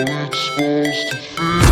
it's supposed to feel.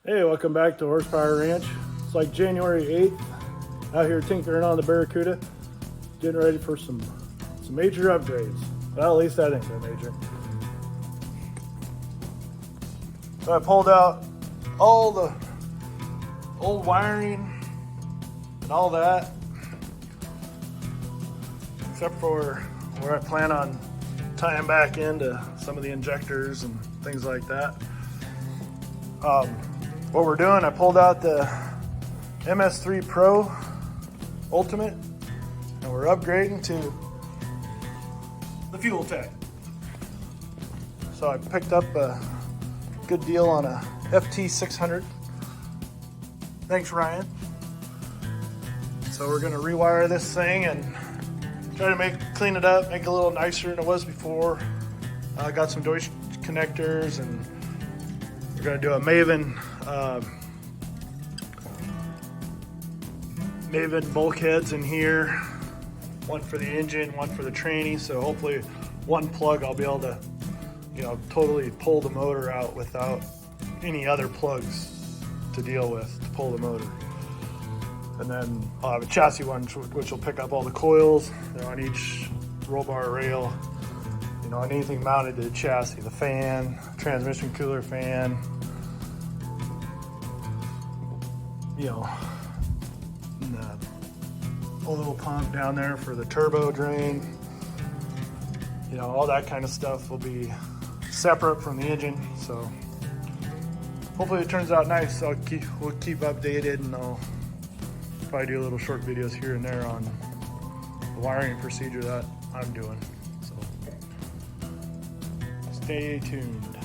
Hey, welcome back to Horsepower Ranch. It's like January 8th, out here tinkering on the Barracuda, getting ready for some major upgrades. Well, at least I think they're major. So I pulled out all the old wiring and all that, except for where I plan on tying back into some of the injectors and things like that. What we're doing, I pulled out the MS3PRo Ultimate, and we're upgrading to the FuelTech. So I picked up a good deal on a FT600. Thanks, Ryan. So we're gonna rewire this thing and try to clean it up, make it a little nicer than it was before. I got some Deutsch connectors, and we're gonna do a Maven bulkheads in here. One for the engine, one for the tranny. So hopefully one plug I'll be able to, totally pull the motor out without any other plugs to deal with to pull the motor. And then I'll have a chassis one which will pick up all the coils. They're on each roll bar rail. On anything mounted to the chassis, the fan, transmission cooler fan, a little pump down there for the turbo drain. All that kind of stuff will be separate from the engine. So hopefully it turns out nice. We'll keep updated, and I'll probably do a little short videos here and there on the wiring procedure that I'm doing. So stay tuned.